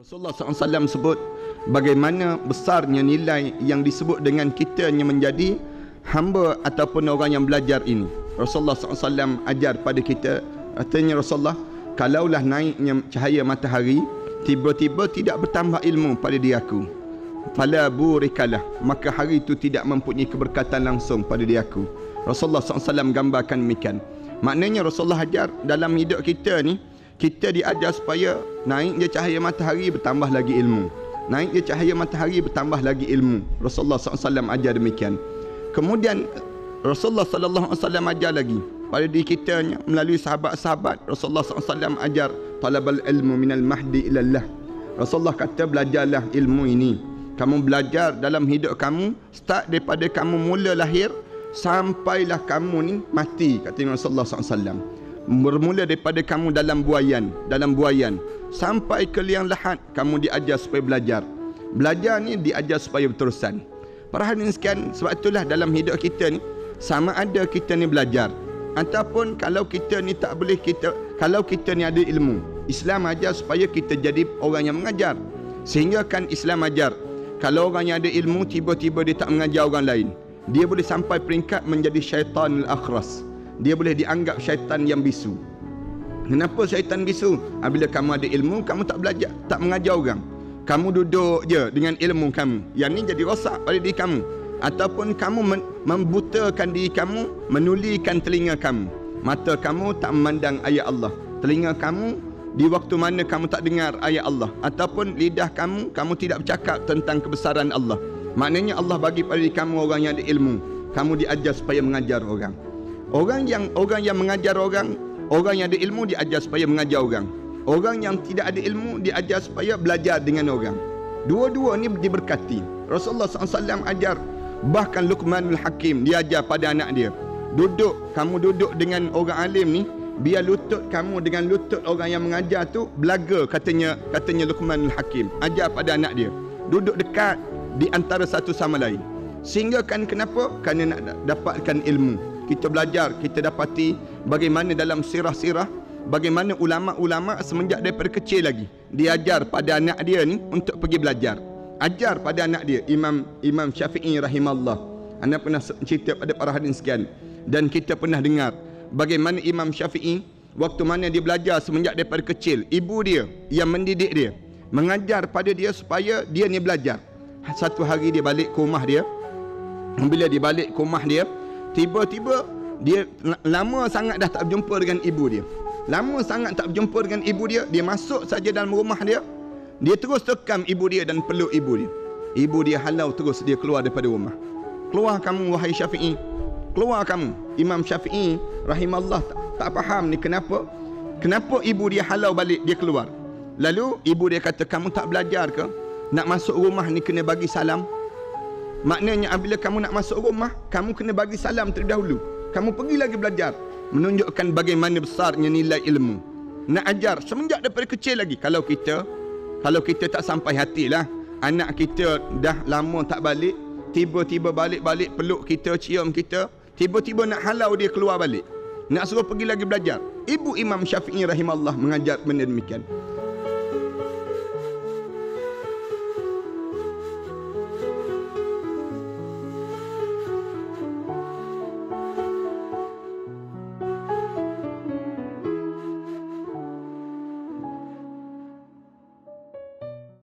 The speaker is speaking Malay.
Rasulullah SAW sebut bagaimana besarnya nilai yang disebut dengan kitanya menjadi hamba ataupun orang yang belajar ini. Rasulullah SAW ajar pada kita, katanya Rasulullah, kalaulah naiknya cahaya matahari, tiba-tiba tidak bertambah ilmu pada diriku, fala burikalah, maka hari itu tidak mempunyai keberkatan langsung pada diriku. Rasulullah SAW gambarkan demikian. Maknanya Rasulullah ajar dalam hidup kita ni, kita diajar supaya naiknya cahaya matahari bertambah lagi ilmu. Naiknya cahaya matahari bertambah lagi ilmu. Rasulullah SAW ajar demikian. Kemudian Rasulullah SAW ajar lagi pada diri kita melalui sahabat-sahabat. Rasulullah SAW ajar talabal ilmu minal mahdi ilallah. Rasulullah kata belajarlah ilmu ini. Kamu belajar dalam hidup kamu, start daripada kamu mula lahir sampailah kamu ni mati, kata Rasulullah SAW. Bermula daripada kamu dalam buayan sampai ke liang lahat, kamu diajar supaya belajar. Belajar ni diajar supaya berterusan. Para hadirin sekalian, sebab itulah dalam hidup kita ni, sama ada kita ni belajar ataupun kalau kita ni tak boleh, kalau kita ni ada ilmu, Islam ajar supaya kita jadi orang yang mengajar. Sehingga kan Islam ajar, kalau orang yang ada ilmu tiba-tiba dia tak mengajar orang lain, dia boleh sampai peringkat menjadi syaitanul akhras. Dia boleh dianggap syaitan yang bisu. Kenapa syaitan bisu? Apabila kamu ada ilmu, kamu tak belajar, tak mengajar orang. Kamu duduk je dengan ilmu kamu. Yang ni jadi rosak pada diri kamu. Ataupun kamu membutakan diri kamu, menulikan telinga kamu. Mata kamu tak memandang ayat Allah. Telinga kamu, di waktu mana kamu tak dengar ayat Allah. Ataupun lidah kamu, kamu tidak bercakap tentang kebesaran Allah. Maknanya Allah bagi pada diri kamu orang yang ada ilmu. Kamu diajar supaya mengajar orang. Orang yang mengajar orang yang ada ilmu diajar supaya mengajar orang. Orang yang tidak ada ilmu diajar supaya belajar dengan orang. Dua-dua ni diberkati. Rasulullah SAW ajar, bahkan Luqmanul Hakim dia ajar pada anak dia, kamu duduk dengan orang alim ni, biar lutut kamu dengan lutut orang yang mengajar tu belaga, katanya Luqmanul Hakim. Ajar pada anak dia, duduk dekat di antara satu sama lain. Sehingga kan kenapa? Kerana nak dapatkan ilmu. Kita belajar, kita dapati bagaimana dalam sirah-sirah, bagaimana ulama-ulama semenjak daripada kecil lagi diajar pada anak dia ni untuk pergi belajar. Ajar pada anak dia, Imam Syafi'i rahimahullah. Anda pernah cerita pada para hadirin sekalian, dan kita pernah dengar bagaimana Imam Syafi'i waktu mana dia belajar semenjak daripada kecil, ibu dia yang mendidik dia, mengajar pada dia supaya dia ni belajar. Satu hari dia balik ke rumah dia. Bila dia balik ke rumah dia, tiba-tiba dia lama sangat dah tak berjumpa dengan ibu dia. Lama sangat tak berjumpa dengan ibu dia. Dia masuk saja dalam rumah dia, dia terus tekam ibu dia dan peluk ibu dia. Ibu dia halau terus dia keluar daripada rumah. Keluar kamu wahai Syafi'i, keluar kamu. Imam Syafi'i rahimahullah tak faham ni kenapa ibu dia halau balik dia keluar. Lalu ibu dia kata, kamu tak belajar ke? Nak masuk rumah ni kena bagi salam. Maknanya apabila kamu nak masuk rumah, kamu kena bagi salam terlebih dahulu. Kamu pergi lagi belajar. Menunjukkan bagaimana besarnya nilai ilmu. Nak ajar semenjak daripada kecil lagi. Kalau kita tak sampai hatilah, anak kita dah lama tak balik, tiba-tiba balik peluk kita, cium kita, tiba-tiba nak halau dia keluar balik, nak suruh pergi lagi belajar. Ibu Imam Syafi'i rahimahullah mengajar benda demikian.